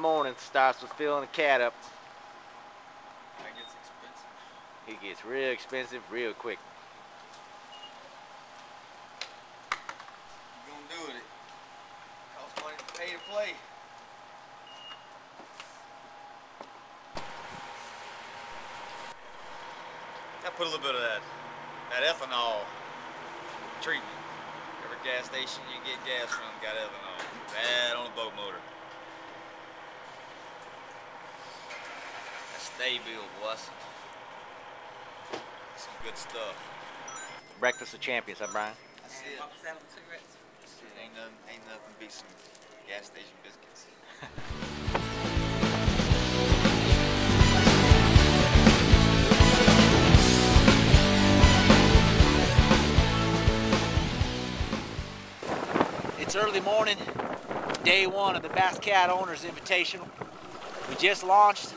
morning starts with filling the cat up. That gets expensive. It gets real expensive real quick. You're gonna do it. Costs money to pay to play. I put a little bit of that ethanol treatment. Every gas station you get gas from got ethanol. Bad on a boat motor. That's Stay-Bill, boys. Some good stuff. Breakfast of champions, huh, Brian? That's it. Cigarettes. That's it. Ain't nothing beat some gas station biscuits. It's early morning, day one of the Bass Cat Owners Invitational. We just launched.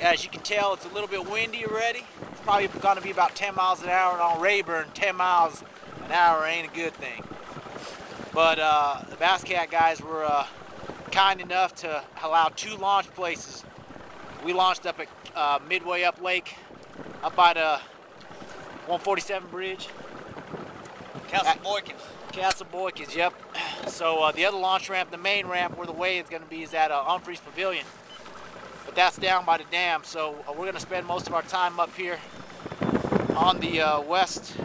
As you can tell, it's a little bit windy already. It's probably going to be about 10 miles an hour, and on Rayburn, 10 miles an hour ain't a good thing. But the Bass Cat guys were kind enough to allow 2 launch places. We launched up at midway up lake, up by the 147 bridge. Castle Boykins. Castle Boykins, yep. So the other launch ramp, the main ramp where the wave is going to be, is at Humphreys Pavilion. But that's down by the dam, so we're going to spend most of our time up here on the west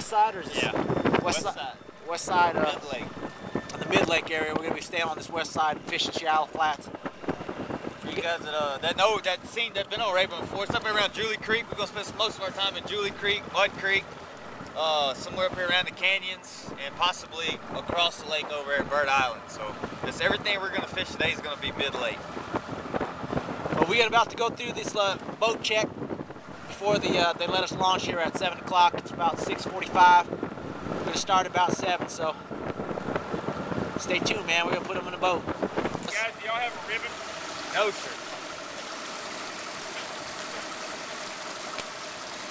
side, or is this? Yeah. West side. Mid-lake. In the mid-lake area. We're going to be staying on this west side, fishing shallow flats. For you guys that know that scene, that's been on Rayburn before, it's up here around Julie Creek. We're going to spend most of our time in Julie Creek, Mud Creek, somewhere up here around the canyons, and possibly across the lake over at Bird Island. So everything we're going to fish today is going to be mid-lake. But we are about to go through this boat check before they let us launch here at 7 o'clock. It's about 6:45. We're going to start about 7, so stay tuned, man. We're going to put them in the boat. Guys, do y'all have a ribbon? No, sir.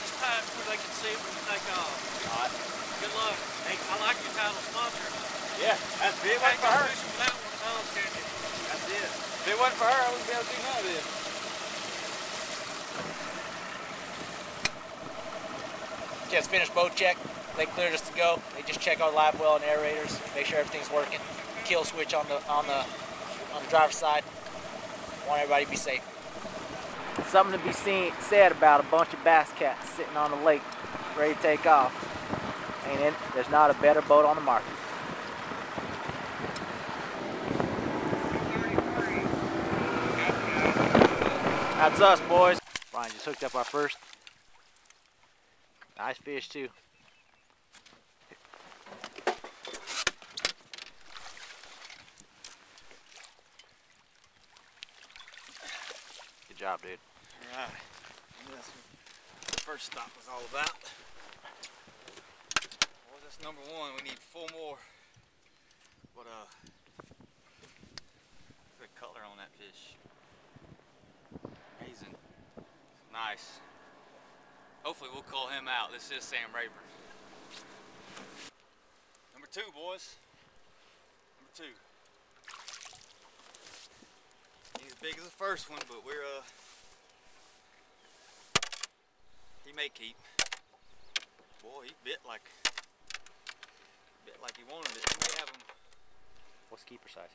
Just tie it so they can see it when you take off. All right. Good luck. Hey, I like your title sponsor. Yeah, that's it. It wasn't for her. Without one of those, can you? That's it. If it wasn't for her, I wouldn't be able to do none of this. Just finished boat check. They cleared us to go. They just check our live well and aerators, make sure everything's working. Kill switch on the driver's side. Want everybody to be safe. Something to be said about a bunch of bass cats sitting on the lake, ready to take off. Ain't it? There's not a better boat on the market. That's us, boys. Brian just hooked up our first. Nice fish, too. Good job, dude. All right. And that's what the first stop was all about. Well, that's number 1. We need 4 more. But good color on that fish. Amazing. Nice. Hopefully we'll call him out. This is Sam Rayburn. Number 2, boys. Number 2. He's as big as the first one, but we're he may keep. Boy, he bit like he wanted it. We have him. What's keeper size?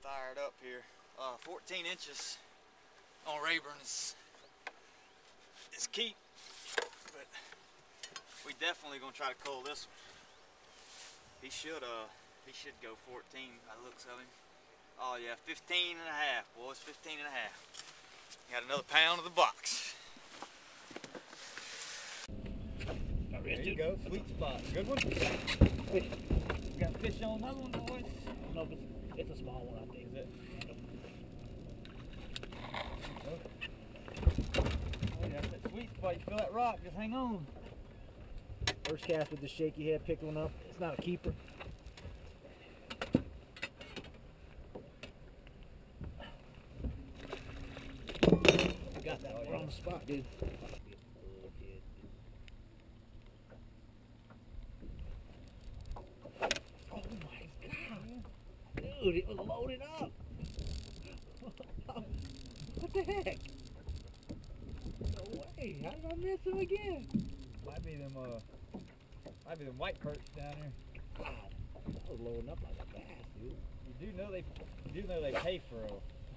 Fired up here. 14 inches on Rayburn is keep. But we definitely gonna try to cull this one. He should go 14 by the looks of him. Oh yeah, 15 and a half, boys, 15 and a half. Got another pound of the box. There you go, sweet spot. Good one. You got fish on another one, boys? No, but it's a small one, I think. Is it? Oh yeah, that sweet spot. You feel that rock? Just hang on. First cast with the shaky head, picked one up. It's not a keeper. Got that one on the spot, dude. Oh my god, dude, it was loaded up. What the heck? No way. How did I miss him again? Might be them white perch down there. God, that was loading up like a bass, dude. You do know they pay for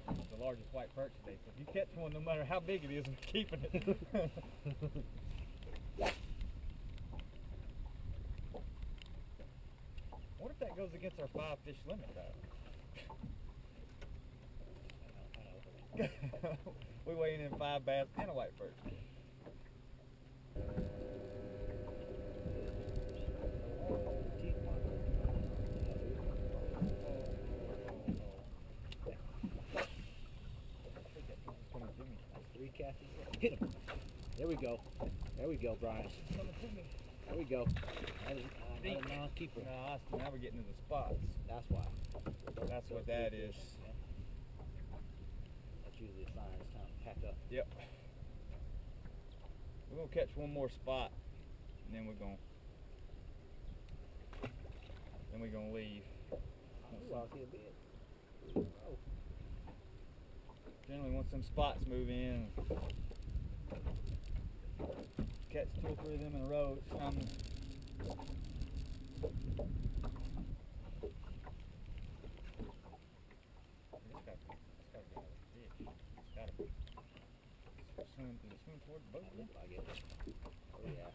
the largest white perch today. So if you catch one, no matter how big it is, I'm keeping it. I wonder if that goes against our 5 fish limit though. We weighing in 5 bass and a white perch. Hit him. There we go. There we go, Brian. There we go. That is not a non-keeper. No, now we're getting to the spots. That's why. That's what that is. Yeah. That's usually a sign it's time to pack up. Yep. We're gonna catch one more spot, and then we're gonna leave. Ooh, I'll see a bit. Oh. Generally, once some spots move in, catch 2 or 3 of them in a row, it's time to swim toward the boat again. I get it. Oh, yeah.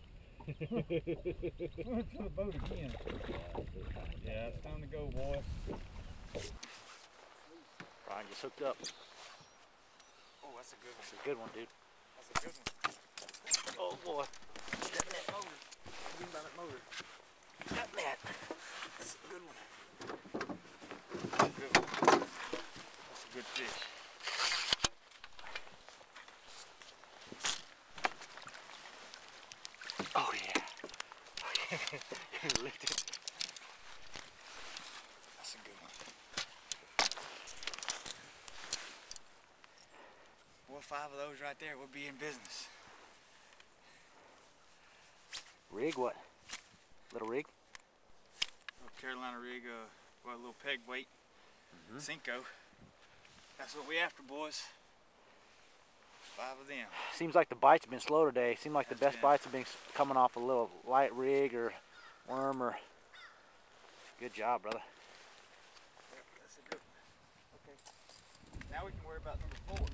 Swim to the boat again. Yeah, it's time to go, boy. Brian just hooked up. Oh, that's a good one. That's a good one, dude. That's a good one. Oh boy. That net motor. What about that motor? That net. That's a good one. Good one. That's a good fish. Oh yeah. You licked it. That's a good one. Boy, 5 of those right there, we'll be in business. Rig what? Little rig? Little Carolina rig, what, a little peg weight, Cinco. That's what we after, boys. 5 of them. Seems like the bites have been slow today. Seems like the best bites have been coming off a little light rig or worm or. Good job, brother. Yep, that's a good one. Okay. Now we can worry about number 4.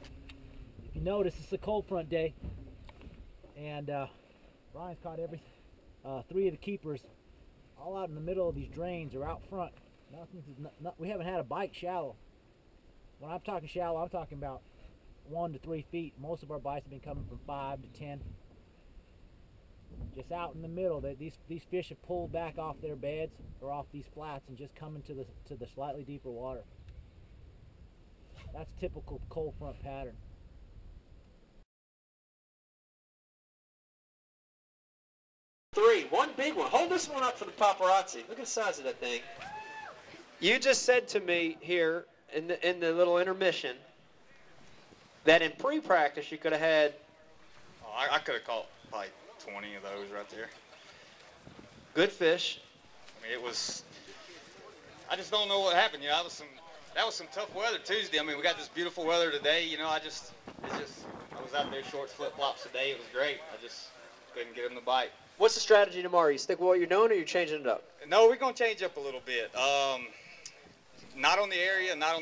If you notice, it's a cold front day, and Brian's caught 3 of the keepers all out in the middle of these drains or out front. We haven't had a bite shallow. When I'm talking shallow, I'm talking about 1 to 3 feet. Most of our bites have been coming from 5 to 10. Just out in the middle, these fish have pulled back off their beds or off these flats and just come into the slightly deeper water. That's typical cold front pattern. One big one. Hold this one up for the paparazzi. Look at the size of that thing. You just said to me here in the little intermission that in pre-practice you could have had. Oh, I could have caught like 20 of those right there. Good fish. I mean, it was. I just don't know what happened. You know, that was some tough weather Tuesday. I mean, we got this beautiful weather today. You know, I was out there shorts, flip flops today. It was great. I just couldn't get them to bite. What's the strategy tomorrow? You stick with what you're doing, or you're changing it up? No, we're gonna change up a little bit. Not on the area, not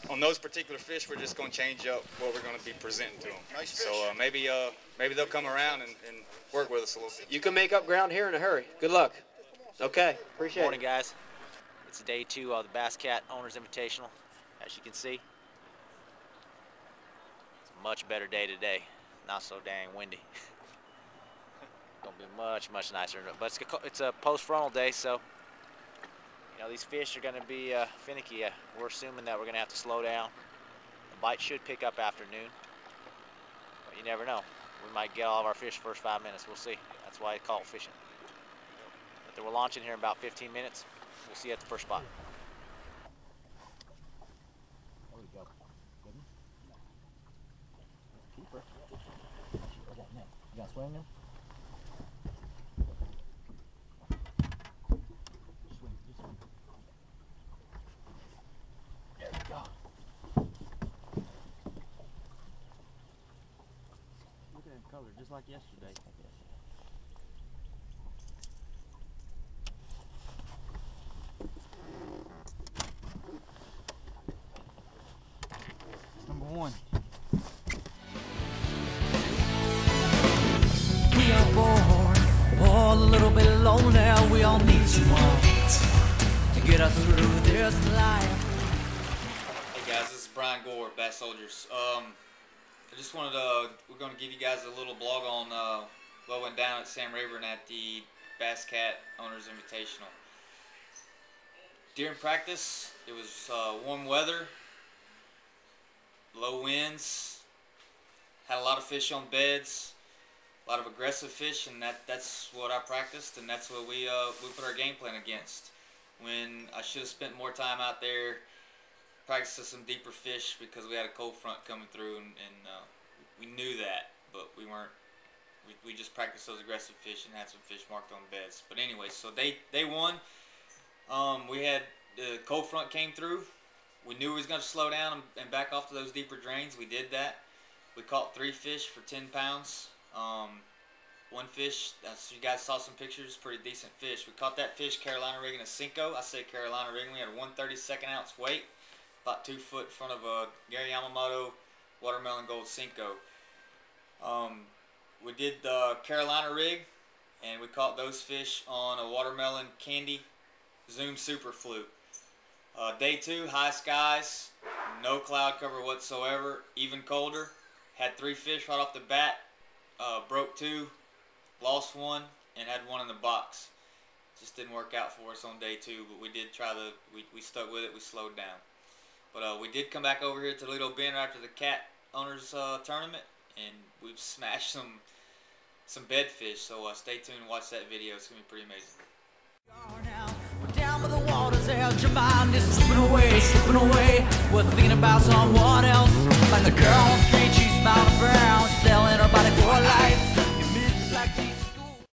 on those particular fish. We're just gonna change up what we're gonna be presenting to them. Nice fish. So maybe they'll come around and work with us a little bit. You can make up ground here in a hurry. Good luck. Okay, appreciate Morning, it. guys. It's day 2 of the Bass Cat Owners Invitational. As you can see, it's a much better day today. Not so dang windy. Gonna be much nicer, but it's a post-frontal day, so you know these fish are gonna be finicky. We're assuming that we're gonna have to slow down. The bite should pick up afternoon, but you never know. We might get all of our fish first 5 minutes. We'll see. That's why I call it fishing. But then we're launching here in about 15 minutes. We'll see you at the first spot. There we go. Good one. Keeper. You got swing him? color, just like yesterday. Number one. We are born all a little bit lonely. We all need someone to get us through this life. Hey guys, this is Brian Gore, BassSoldiers. I just wanted to, we're going to give you guys a little blog on what went down at Sam Rayburn at the Bass Cat Owners Invitational. During practice, it was warm weather, low winds, had a lot of fish on beds, a lot of aggressive fish, and that's what I practiced, and that's what we put our game plan against. When I should have spent more time out there practicing some deeper fish because we had a cold front coming through, and we knew that, but we weren't. We just practiced those aggressive fish and had some fish marked on beds. But anyway, so they won. We had the cold front came through. We knew we was going to slow down and back off to those deeper drains. We did that. We caught 3 fish for 10 pounds. One fish, as you guys saw some pictures, pretty decent fish. We caught that fish Carolina rigging a Cinco. I say Carolina rigging. We had a 1/32 ounce weight, about 2 foot in front of a Gary Yamamoto watermelon gold Cinco. We did the Carolina rig, and we caught those fish on a watermelon candy Zoom Super Fluke. Day 2, high skies, no cloud cover whatsoever, even colder. Had 3 fish right off the bat, broke 2, lost 1, and had 1 in the box. Just didn't work out for us on day 2, but we did try to, we stuck with it, we slowed down. But we did come back over here to Toledo Bend after the Cat Owners Tournament, and we've smashed some bedfish, so stay tuned and watch that video. It's going to be pretty amazing. We're down by the water's edge, your mind is slipping away. We're thinking about someone else. Like the girl on the street, she's smiling brown, selling her body for life.